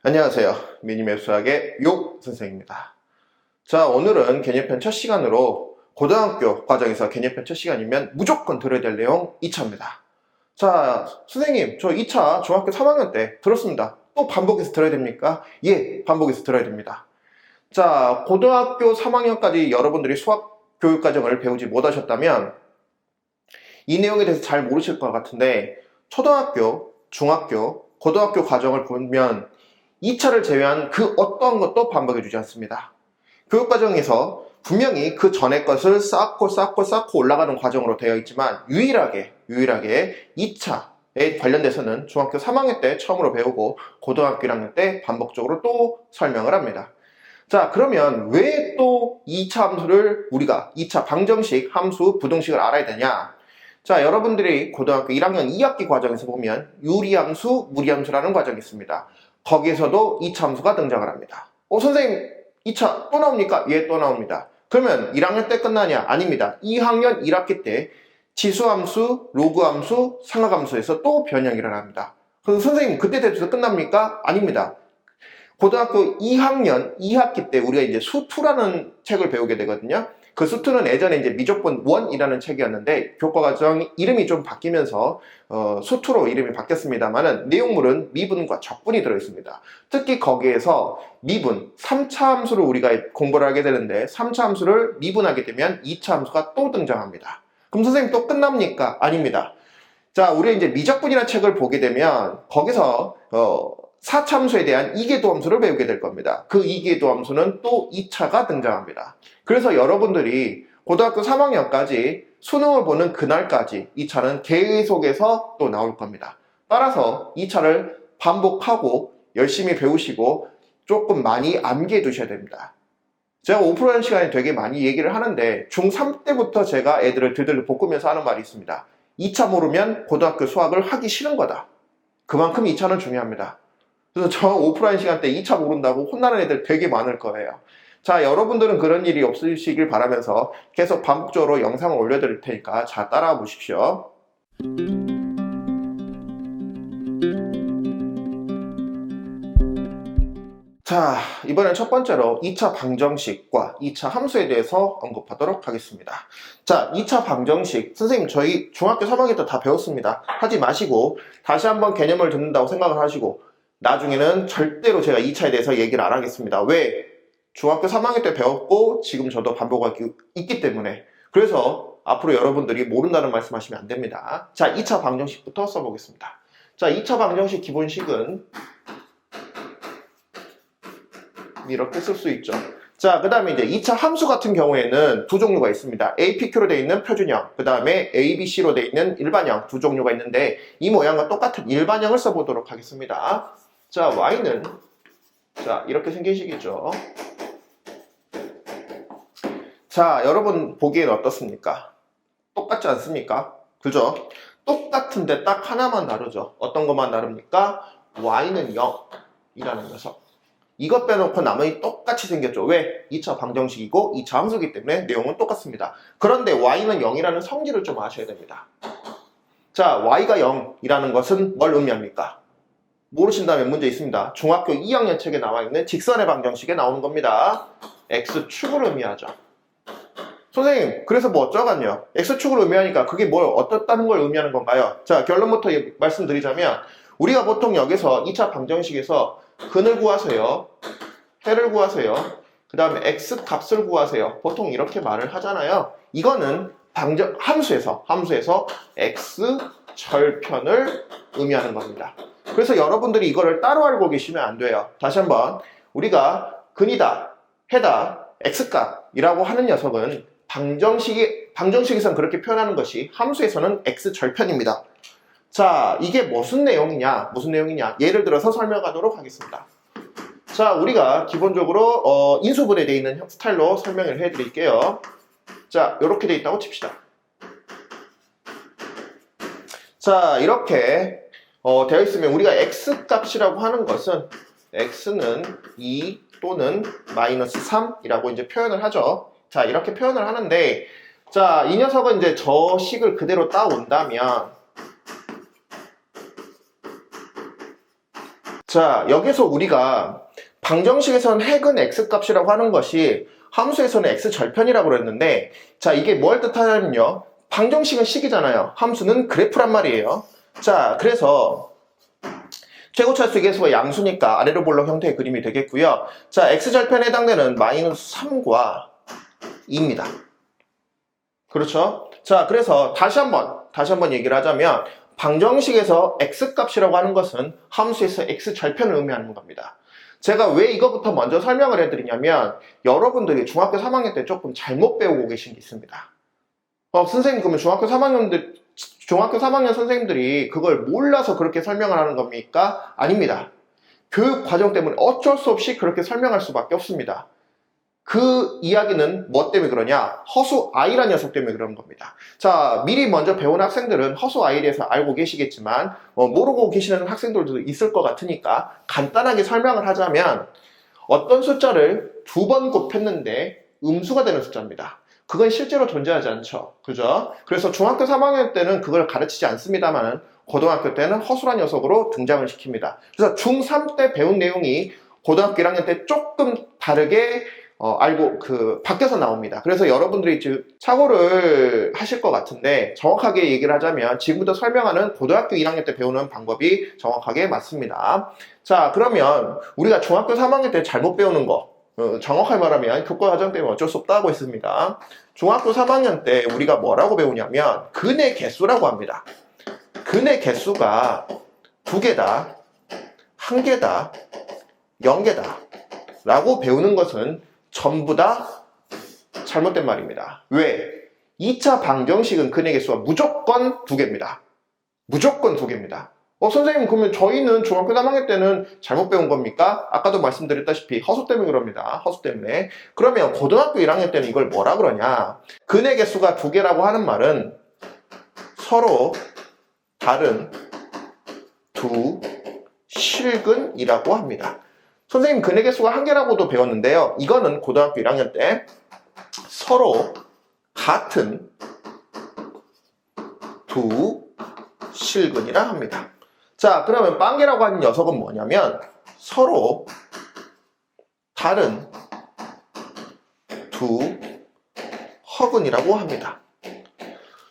안녕하세요. 미니맵 수학의 요 선생입니다. 자, 오늘은 개념편 첫 시간으로 고등학교 과정에서 개념편 첫 시간이면 무조건 들어야 될 내용 2차입니다. 자, 선생님, 저 2차 중학교 3학년 때 들었습니다. 또 반복해서 들어야 됩니까? 예, 반복해서 들어야 됩니다. 자, 고등학교 3학년까지 여러분들이 수학 교육 과정을 배우지 못하셨다면 이 내용에 대해서 잘 모르실 것 같은데 초등학교, 중학교, 고등학교 과정을 보면 2차를 제외한 그 어떠한 것도 반복해주지 않습니다. 교육과정에서 분명히 그 전의 것을 쌓고 올라가는 과정으로 되어 있지만 유일하게 2차에 관련돼서는 중학교 3학년 때 처음으로 배우고 고등학교 1학년 때 반복적으로 또 설명을 합니다. 자, 그러면 왜 또 2차 함수를 우리가 2차 방정식, 함수, 부등식을 알아야 되냐? 자, 여러분들이 고등학교 1학년 2학기 과정에서 보면 유리함수, 무리함수라는 과정이 있습니다. 거기에서도 2차 함수가 등장을 합니다. 선생님 2차 또 나옵니까? 예, 또 나옵니다. 그러면 1학년 때 끝나냐? 아닙니다. 2학년 1학기 때 지수함수, 로그함수, 상하함수에서 또 변형이 일어납니다. 그래서 선생님 그때 돼서 끝납니까? 아닙니다. 고등학교 2학년 2학기 때 우리가 이제 수2라는 책을 배우게 되거든요. 그 수2는 예전에 이제 미적분 1이라는 책이었는데 교과과정 이름이 좀 바뀌면서 수2로 이름이 바뀌었습니다만은 내용물은 미분과 적분이 들어있습니다. 특히 거기에서 미분, 3차 함수를 우리가 공부를 하게 되는데 3차 함수를 미분하게 되면 2차 함수가 또 등장합니다. 그럼 선생님 또 끝납니까? 아닙니다. 자, 우리 이제 미적분이라는 책을 보게 되면 거기서 4차 함수에 대한 이계도 함수를 배우게 될 겁니다. 그 이계도 함수는 또 2차가 등장합니다. 그래서 여러분들이 고등학교 3학년까지 수능을 보는 그날까지 2차는 계속해서 또 나올 겁니다. 따라서 2차를 반복하고 열심히 배우시고 조금 많이 암기해 두셔야 됩니다. 제가 오프라인 시간에 되게 많이 얘기를 하는데 중3 때부터 제가 애들을 들들들 볶으면서 하는 말이 있습니다. 2차 모르면 고등학교 수학을 하기 싫은 거다. 그만큼 2차는 중요합니다. 그래서 저 오프라인 시간 때 2차 모른다고 혼나는 애들 되게 많을 거예요. 자, 여러분들은 그런 일이 없으시길 바라면서 계속 반복적으로 영상을 올려드릴 테니까 잘 따라와 보십시오. 자, 이번엔 첫 번째로 2차 방정식과 2차 함수에 대해서 언급하도록 하겠습니다. 자, 2차 방정식. 선생님, 저희 중학교 3학년 때 다 배웠습니다. 하지 마시고 다시 한번 개념을 듣는다고 생각을 하시고 나중에는 절대로 제가 2차에 대해서 얘기를 안 하겠습니다. 왜? 중학교 3학년 때 배웠고 지금 저도 반복하고 있기 때문에. 그래서 앞으로 여러분들이 모른다는 말씀하시면 안 됩니다. 자, 2차 방정식부터 써보겠습니다. 자, 2차 방정식 기본식은 이렇게 쓸 수 있죠. 자, 그 다음에 이제 2차 함수 같은 경우에는 두 종류가 있습니다. APQ로 되어 있는 표준형, 그 다음에 ABC로 되어 있는 일반형 두 종류가 있는데 이 모양과 똑같은 일반형을 써보도록 하겠습니다. 자, y는 자, 이렇게 생긴 식이죠. 자, 여러분 보기에는 어떻습니까? 똑같지 않습니까? 그죠? 똑같은데 딱 하나만 다르죠. 어떤 것만 다릅니까? y는 0이라는 녀석. 이것 빼놓고 나머지 똑같이 생겼죠. 왜? 2차 방정식이고 2차 함수이기 때문에 내용은 똑같습니다. 그런데 y는 0이라는 성질을 좀 아셔야 됩니다. 자, y가 0이라는 것은 뭘 의미합니까? 모르신다면 문제 있습니다. 중학교 2학년 책에 나와 있는 직선의 방정식에 나오는 겁니다. x축을 의미하죠. 선생님, 그래서 뭐 어쩌겠냐? x축을 의미하니까 그게 뭘 어떻다는 걸 의미하는 건가요? 자, 결론부터 말씀드리자면 우리가 보통 여기서 2차 방정식에서 근을 구하세요. 해를 구하세요. 그 다음에 x 값을 구하세요. 보통 이렇게 말을 하잖아요. 이거는 함수에서 x 절편을 의미하는 겁니다. 그래서 여러분들이 이거를 따로 알고 계시면 안 돼요. 다시 한번 우리가 근이다, 해다, x값이라고 하는 녀석은 방정식에서는 그렇게 표현하는 것이 함수에서는 x절편입니다. 자, 이게 무슨 내용이냐? 예를 들어서 설명하도록 하겠습니다. 자, 우리가 기본적으로 인수분해 되어 있는 스타일로 설명을 해드릴게요. 자, 이렇게 되어 있다고 칩시다. 자, 이렇게 되어 있으면 우리가 x값이라고 하는 것은 x는 2 또는 마이너스 3이라고 이제 표현을 하죠. 자, 이렇게 표현을 하는데 자, 이 녀석은 이제 저 식을 그대로 따온다면 자, 여기서 우리가 방정식에서는 핵은 x값이라고 하는 것이 함수에서는 x절편이라고 그랬는데, 자, 이게 뭘 뜻하냐면요. 방정식은 식이잖아요. 함수는 그래프란 말이에요. 자, 그래서 최고차수 계수가 양수니까 아래로 볼록 형태의 그림이 되겠고요. 자, x절편에 해당되는 마이너스 3과 2입니다. 그렇죠? 자, 그래서 다시 한번 얘기를 하자면 방정식에서 x값이라고 하는 것은 함수에서 x절편을 의미하는 겁니다. 제가 왜 이것부터 먼저 설명을 해드리냐면 여러분들이 중학교 3학년 때 조금 잘못 배우고 계신 게 있습니다. 선생님, 그러면 중학교 3학년 선생님들이 그걸 몰라서 그렇게 설명을 하는 겁니까? 아닙니다. 교육 과정 때문에 어쩔 수 없이 그렇게 설명할 수밖에 없습니다. 그 이야기는 뭐 때문에 그러냐? 허수 아이란 녀석 때문에 그런 겁니다. 자, 미리 먼저 배운 학생들은 허수 아이에 대해서 알고 계시겠지만 모르고 계시는 학생들도 있을 것 같으니까 간단하게 설명을 하자면 어떤 숫자를 2번 곱했는데 음수가 되는 숫자입니다. 그건 실제로 존재하지 않죠. 그죠? 그래서 중학교 3학년 때는 그걸 가르치지 않습니다만 고등학교 때는 허수란 녀석으로 등장을 시킵니다. 그래서 중3 때 배운 내용이 고등학교 1학년 때 조금 다르게 바뀌어서 나옵니다. 그래서 여러분들이 지금 착오를 하실 것 같은데 정확하게 얘기를 하자면 지금부터 설명하는 고등학교 1학년 때 배우는 방법이 정확하게 맞습니다. 자, 그러면 우리가 중학교 3학년 때 잘못 배우는 거 정확하게 말하면 교과 과정 때문에 어쩔 수 없다고 했습니다. 중학교 3학년 때 우리가 뭐라고 배우냐면 근의 개수라고 합니다. 근의 개수가 2개다, 1개다, 0개다 라고 배우는 것은 전부 다 잘못된 말입니다. 왜? 2차 방정식은 근의 개수가 무조건 2개입니다. 무조건 2개입니다. 선생님, 그러면 저희는 중학교 3학년 때는 잘못 배운 겁니까? 아까도 말씀드렸다시피 허수 때문에 그럽니다. 허수 때문에. 그러면 고등학교 1학년 때는 이걸 뭐라 그러냐? 근의 개수가 2개라고 하는 말은 서로 다른 두 실근이라고 합니다. 선생님, 근의 개수가 1개라고도 배웠는데요. 이거는 고등학교 1학년 때 서로 같은 두 실근이라 합니다. 자, 그러면 빵개라고 하는 녀석은 뭐냐면 서로 다른 두 허근이라고 합니다.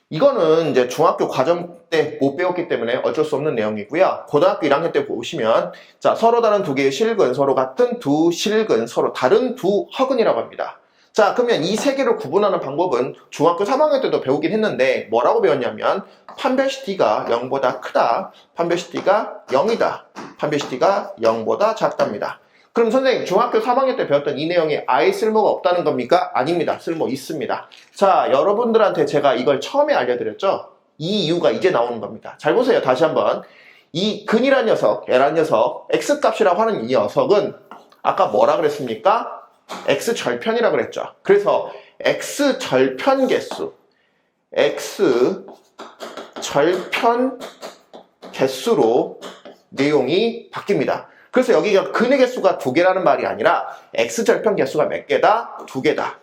이거는 이제 중학교 과정 때 못 배웠기 때문에 어쩔 수 없는 내용이고요. 고등학교 1학년 때 보시면 자, 서로 다른 두 개의 실근, 서로 같은 두 실근, 서로 다른 두 허근이라고 합니다. 자, 그러면 이 세 개를 구분하는 방법은 중학교 3학년 때도 배우긴 했는데 뭐라고 배웠냐면 판별시 D가 0보다 크다, 판별시 D가 0이다, 판별시 D가 0보다 작답니다. 그럼 선생님, 중학교 3학년 때 배웠던 이 내용이 아예 쓸모가 없다는 겁니까? 아닙니다. 쓸모 있습니다. 자, 여러분들한테 제가 이걸 처음에 알려드렸죠? 이 이유가 이제 나오는 겁니다. 잘 보세요. 다시 한번. 이 근이란 녀석, L란 녀석, X값이라고 하는 이 녀석은 아까 뭐라 그랬습니까? X절편이라고 그랬죠. 그래서 X절편 개수, X절편 개수로 내용이 바뀝니다. 그래서 여기가 근의 개수가 2개라는 말이 아니라 X절편 개수가 몇 개다? 2개다.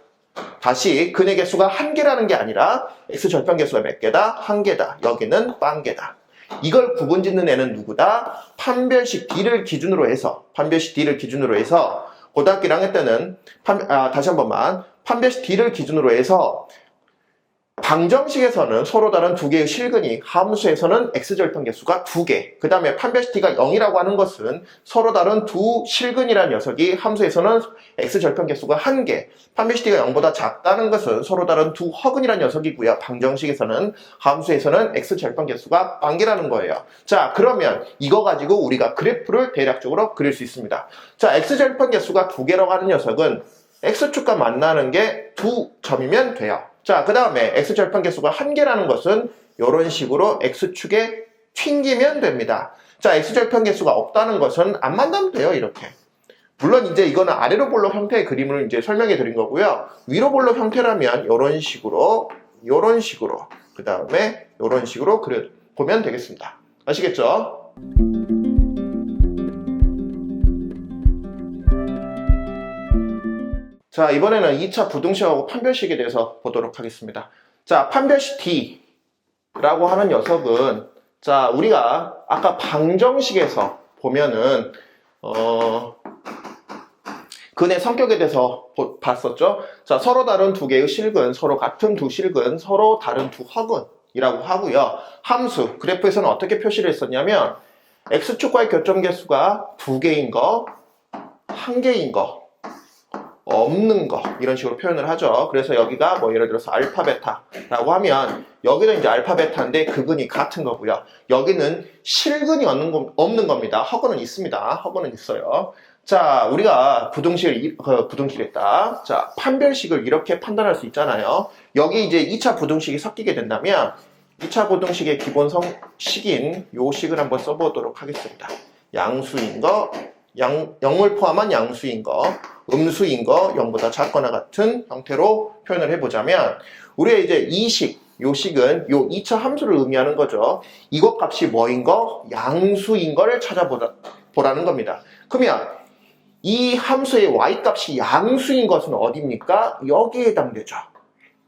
다시 근의 개수가 1개라는 게 아니라 X절편 개수가 몇 개다? 1개다. 여기는 빵개다. 이걸 구분 짓는 애는 누구다? 판별식 D를 기준으로 해서 고등학교 1학년 때는 다시 한 번만 판별식 D를 기준으로 해서 방정식에서는 서로 다른 2개의 실근이, 함수에서는 X절편 개수가 2개, 그 다음에 판별식 D가 0이라고 하는 것은 서로 다른 두 실근이라는 녀석이 함수에서는 X절편 개수가 1개, 판별식 D가 0보다 작다는 것은 서로 다른 두 허근이라는 녀석이고요. 방정식에서는 함수에서는 X절편 개수가 1개라는 거예요. 자, 그러면 이거 가지고 우리가 그래프를 대략적으로 그릴 수 있습니다. 자, X절편 개수가 2개라고 하는 녀석은 X축과 만나는 게 2점이면 돼요. 자, 그 다음에 X절편 개수가 1개라는 것은 이런 식으로 X축에 튕기면 됩니다. 자, X절편 개수가 없다는 것은 안 만나면 돼요, 이렇게. 물론 이제 이거는 아래로 볼록 형태의 그림을 이제 설명해 드린 거고요. 위로 볼록 형태라면 이런 식으로, 그 다음에 이런 식으로 보면 되겠습니다. 아시겠죠? 자, 이번에는 2차 부등식하고 판별식에 대해서 보도록 하겠습니다. 자, 판별식 D라고 하는 녀석은 자, 우리가 아까 방정식에서 보면은 근의 성격에 대해서 봤었죠. 자, 서로 다른 두 개의 실근, 서로 같은 두 실근, 서로 다른 두 허근이라고 하고요. 함수, 그래프에서는 어떻게 표시를 했었냐면 x축과의 교점계수가 두 개인 거, 한 개인 거, 없는 거 이런 식으로 표현을 하죠. 그래서 여기가 뭐 예를 들어서 알파 베타라고 하면 여기는 이제 알파 베타인데 극은이 같은 거고요. 여기는 실근이 없는 겁니다. 허근은 있습니다. 허근은 있어요. 자, 우리가 부등식했다. 자, 판별식을 이렇게 판단할 수 있잖아요. 여기 이제 2차 부등식이 섞이게 된다면 2차 부등식의 기본식인 요 식을 한번 써보도록 하겠습니다. 양수인 거, 영을 포함한 양수인 거, 음수인 거, 0보다 작거나 같은 형태로 표현을 해보자면 우리의 이제 이 식, 요 식은 요 2차 함수를 의미하는 거죠. 이것 값이 뭐인 거? 양수인 거를 찾아보라는 겁니다. 그러면 이 함수의 y 값이 양수인 것은 어디입니까? 여기에 해당되죠.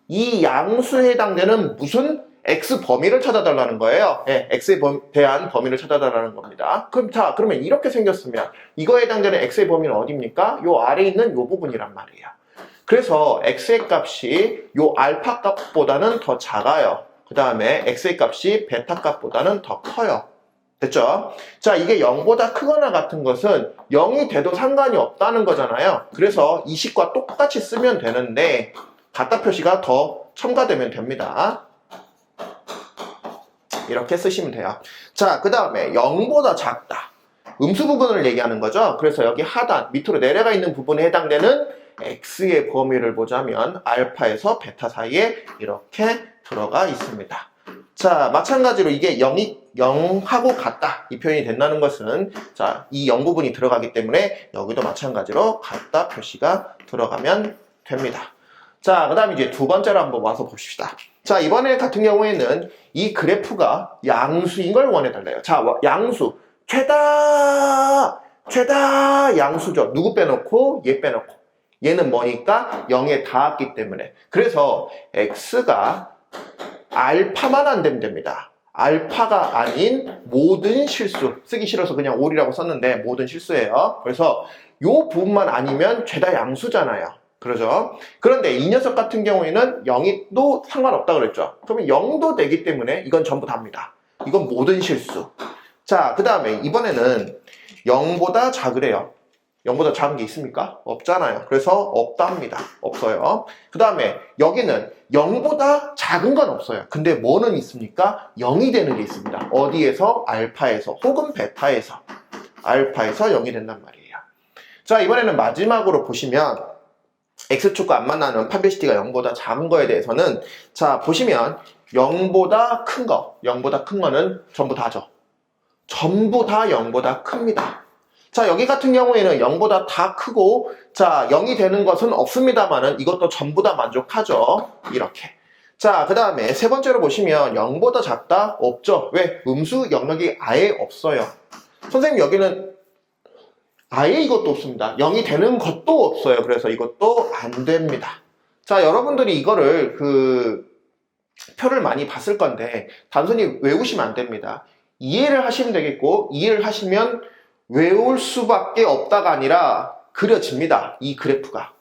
이 양수에 해당되는 무슨 x 범위를 찾아달라는 거예요. 네, x에 대한 범위를 찾아달라는 겁니다. 그러면 이렇게 생겼으면 이거에 해당되는 x의 범위는 어디입니까? 요 아래에 있는 요 부분이란 말이에요. 그래서 x의 값이 요 알파 값보다는 더 작아요. 그 다음에 x의 값이 베타 값보다는 더 커요. 됐죠? 자, 이게 0보다 크거나 같은 것은 0이 돼도 상관이 없다는 거잖아요. 그래서 이 식과 똑같이 쓰면 되는데 같다 표시가 더 첨가되면 됩니다. 이렇게 쓰시면 돼요. 자, 그 다음에 0보다 작다. 음수 부분을 얘기하는 거죠. 그래서 여기 하단, 밑으로 내려가 있는 부분에 해당되는 x의 범위를 보자면 알파에서 베타 사이에 이렇게 들어가 있습니다. 자, 마찬가지로 이게 0하고 같다. 이 표현이 된다는 것은 자, 이 0 부분이 들어가기 때문에 여기도 마찬가지로 같다 표시가 들어가면 됩니다. 자, 그 다음에 이제 두 번째로 한번 와서 봅시다. 자, 이번에 같은 경우에는 이 그래프가 양수인 걸 원해달래요. 자, 양수. 최다 양수죠. 누구 빼놓고? 얘 빼놓고. 얘는 뭐니까? 0에 닿았기 때문에. 그래서 x가 알파만 안 되면 됩니다. 알파가 아닌 모든 실수. 쓰기 싫어서 그냥 올이라고 썼는데 모든 실수예요. 그래서 요 부분만 아니면 죄다 양수잖아요. 그러죠? 그런데 이 녀석 같은 경우에는 0도 상관없다 그랬죠? 그러면 0도 되기 때문에 이건 전부 답니다. 이건 모든 실수. 자, 그 다음에 이번에는 0보다 작으래요. 0보다 작은 게 있습니까? 없잖아요. 그래서 없답니다. 없어요. 그 다음에 여기는 0보다 작은 건 없어요. 근데 뭐는 있습니까? 0이 되는 게 있습니다. 어디에서? 알파에서 혹은 베타에서. 알파에서 0이 된단 말이에요. 자, 이번에는 마지막으로 보시면 x축과 안 만나는 판별시티가 0보다 작은 거에 대해서는 자, 보시면 0보다 큰 거는 전부 다죠. 전부 다 0보다 큽니다. 자, 여기 같은 경우에는 0보다 다 크고 자, 0이 되는 것은 없습니다만은 이것도 전부 다 만족하죠. 이렇게. 자, 그 다음에 세 번째로 보시면 0보다 작다? 없죠. 왜? 음수 영역이 아예 없어요. 선생님 여기는 아예 이것도 없습니다. 0이 되는 것도 없어요. 그래서 이것도 안 됩니다. 자, 여러분들이 이거를 표를 많이 봤을 건데 단순히 외우시면 안 됩니다. 이해를 하시면 되겠고 이해를 하시면 외울 수밖에 없다가 아니라 그려집니다. 이 그래프가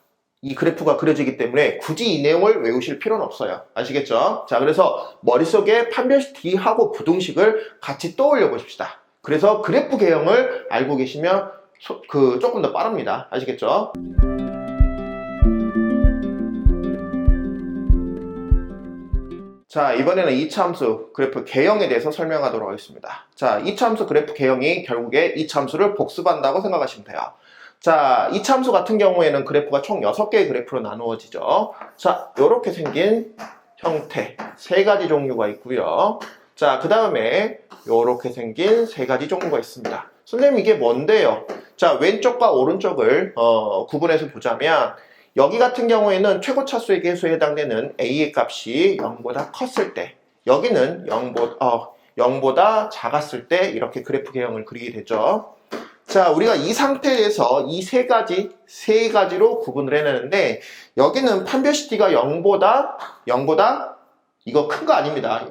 그려지기 때문에 굳이 이 내용을 외우실 필요는 없어요. 아시겠죠? 자, 그래서 머릿속에 판별식하고 부등식을 같이 떠올려 보십시다. 그래서 그래프 개형을 알고 계시면 조금 더 빠릅니다. 아시겠죠? 자, 이번에는 2차 함수 그래프 개형에 대해서 설명하도록 하겠습니다. 자, 2차 함수 그래프 개형이 결국에 2차 함수를 복습한다고 생각하시면 돼요. 자, 2차 함수 같은 경우에는 그래프가 총 6개의 그래프로 나누어지죠. 자, 이렇게 생긴 형태 3가지 종류가 있고요. 자, 그 다음에 이렇게 생긴 3가지 종류가 있습니다. 선생님 이게 뭔데요? 자, 왼쪽과 오른쪽을 구분해서 보자면 여기 같은 경우에는 최고 차수의 개수에 해당되는 a의 값이 0보다 컸을 때 여기는 0보다 작았을 때 이렇게 그래프 개형을 그리게 되죠. 자, 우리가 이 상태에서 이 세 가지로 구분을 해내는데 여기는 판별시티가 0보다 이거 큰 거 아닙니다.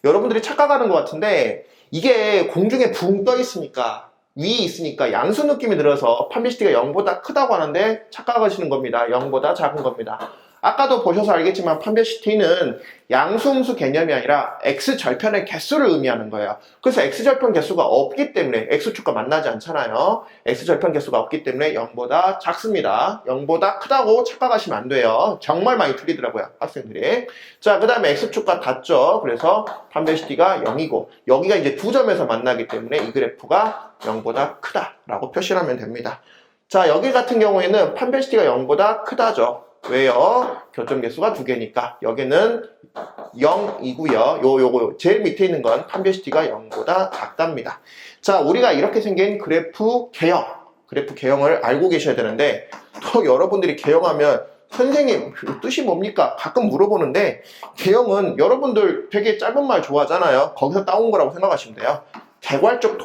여러분들이 착각하는 것 같은데 이게 공중에 붕 떠 있으니까 위에 있으니까 양수 느낌이 들어서 판별시티가 0보다 크다고 하는데 착각하시는 겁니다. 0보다 작은 겁니다. 아까도 보셔서 알겠지만 판별시티는 양수음수 개념이 아니라 x절편의 개수를 의미하는 거예요. 그래서 x절편 개수가 없기 때문에 x축과 만나지 않잖아요. x절편 개수가 없기 때문에 0보다 작습니다. 0보다 크다고 착각하시면 안 돼요. 정말 많이 틀리더라고요, 학생들이. 자, 그 다음에 x축과 닿죠. 그래서 판별시티가 0이고 여기가 이제 두 점에서 만나기 때문에 이 그래프가 0보다 크다라고 표시를 하면 됩니다. 자, 여기 같은 경우에는 판별시티가 0보다 크다죠. 왜요? 교점 개수가 두 개니까. 여기는 0이고요. 요거 제일 밑에 있는 건 판별시티가 0보다 작답니다. 자, 우리가 이렇게 생긴 그래프 개형을 알고 계셔야 되는데, 또 여러분들이 개형하면 선생님 뜻이 뭡니까? 가끔 물어보는데, 개형은 여러분들 되게 짧은 말 좋아하잖아요. 거기서 따온 거라고 생각하시면 돼요. 개괄적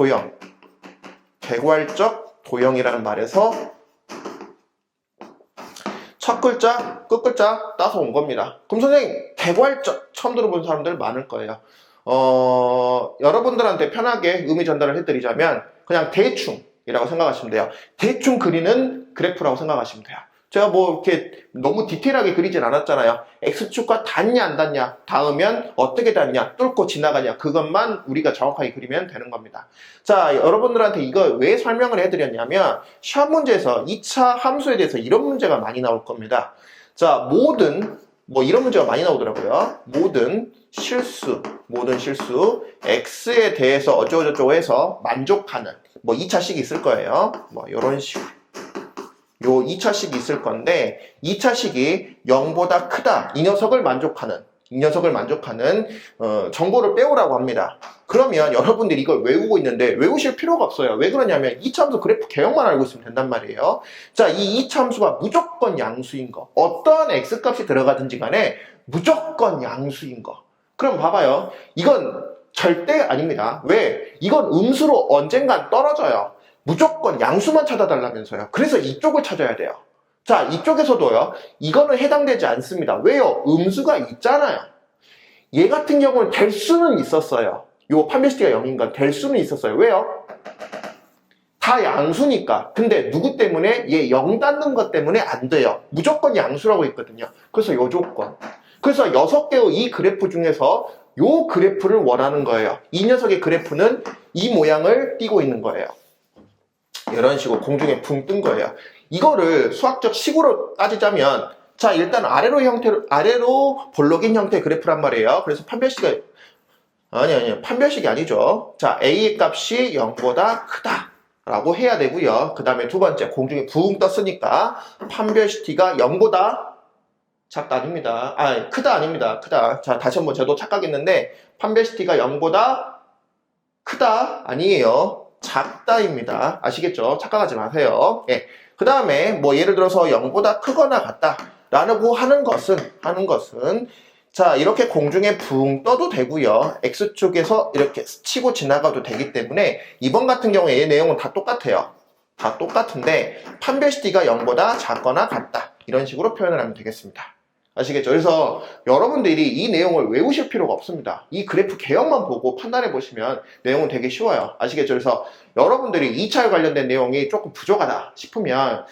도형이라는 말에서 첫 글자, 끝 글자 따서 온 겁니다. 그럼 선생님, 개괄적 처음 들어본 사람들 많을 거예요. 여러분들한테 편하게 의미 전달을 해드리자면 그냥 대충이라고 생각하시면 돼요. 대충 그리는 그래프라고 생각하시면 돼요. 제가 뭐 이렇게 너무 디테일하게 그리진 않았잖아요. X축과 닿냐 안 닿냐, 닿으면 어떻게 닿냐, 뚫고 지나가냐, 그것만 우리가 정확하게 그리면 되는 겁니다. 자, 여러분들한테 이거 왜 설명을 해드렸냐면 시험 문제에서 2차 함수에 대해서 이런 문제가 많이 나올 겁니다. 자, 모든 이런 문제가 많이 나오더라고요. 모든 실수 X에 대해서 어쩌고저쩌고 해서 만족하는 2차식이 있을 거예요. 이런 식으로. 요 2차식이 있을 건데 2차식이 0보다 크다, 이 녀석을 만족하는 정보를 빼오라고 합니다. 그러면 여러분들이 이걸 외우고 있는데 외우실 필요가 없어요. 왜 그러냐면 2차 함수 그래프 개형만 알고 있으면 된단 말이에요. 자, 이 2차 함수가 무조건 양수인 거, 어떤 x값이 들어가든지 간에 무조건 양수인 거. 그럼 봐봐요, 이건 절대 아닙니다. 왜? 이건 음수로 언젠간 떨어져요. 무조건 양수만 찾아달라면서요. 그래서 이쪽을 찾아야 돼요. 자, 이쪽에서도요, 이거는 해당되지 않습니다. 왜요? 음수가 있잖아요. 얘 같은 경우는 될 수는 있었어요. 요 판별시티가 0인 건 될 수는 있었어요. 왜요? 다 양수니까. 근데 누구 때문에? 얘 0 닿는 것 때문에 안 돼요. 무조건 양수라고 했거든요. 그래서 요 조건. 그래서 6개의 이 그래프 중에서 요 그래프를 원하는 거예요. 이 녀석의 그래프는 이 모양을 띠고 있는 거예요. 이런 식으로 공중에 붕 뜬 거예요. 이거를 수학적 식으로 따지자면, 자, 일단 아래로 볼록인 형태의 그래프란 말이에요. 그래서 판별식이 판별식이 아니죠. 자, A의 값이 0보다 크다 라고 해야 되고요. 그 다음에 두 번째, 공중에 붕 떴으니까 판별시티가 0보다 작다 아닙니다. 크다 아닙니다. 크다. 자, 다시 한번 저도 착각했는데 판별시티가 0보다 크다 아니에요. 작다입니다. 아시겠죠? 착각하지 마세요. 예. 그 다음에 예를 들어서 0보다 크거나 같다라고 하는 것은 자, 이렇게 공중에 붕 떠도 되고요. X축에서 이렇게 스치고 지나가도 되기 때문에 이번 같은 경우에 이 내용은 다 똑같아요. 다 똑같은데 판별시티가 0보다 작거나 같다, 이런 식으로 표현을 하면 되겠습니다. 아시겠죠? 그래서 여러분들이 이 내용을 외우실 필요가 없습니다. 이 그래프 개형만 보고 판단해 보시면 내용은 되게 쉬워요. 아시겠죠? 그래서 여러분들이 2차에 관련된 내용이 조금 부족하다 싶으면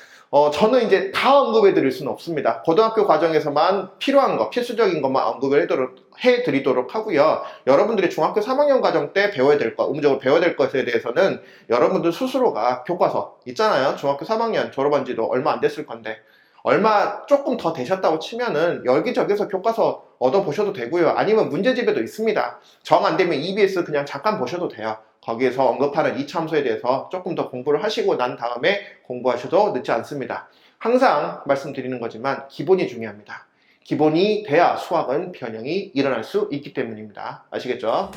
저는 이제 다 언급해 드릴 수는 없습니다. 고등학교 과정에서만 필요한 거, 필수적인 것만 언급을 해드리도록 하고요. 여러분들이 중학교 3학년 과정 때 배워야 될 것, 의무적으로 배워야 될 것에 대해서는 여러분들 스스로가 교과서 있잖아요. 중학교 3학년 졸업한 지도 얼마 안 됐을 건데 얼마 조금 더 되셨다고 치면은 여기저기서 교과서 얻어보셔도 되고요. 아니면 문제집에도 있습니다. 정 안 되면 EBS 그냥 잠깐 보셔도 돼요. 거기에서 언급하는 2차 함수에 대해서 조금 더 공부를 하시고 난 다음에 공부하셔도 늦지 않습니다. 항상 말씀드리는 거지만 기본이 중요합니다. 기본이 돼야 수학은 변형이 일어날 수 있기 때문입니다. 아시겠죠?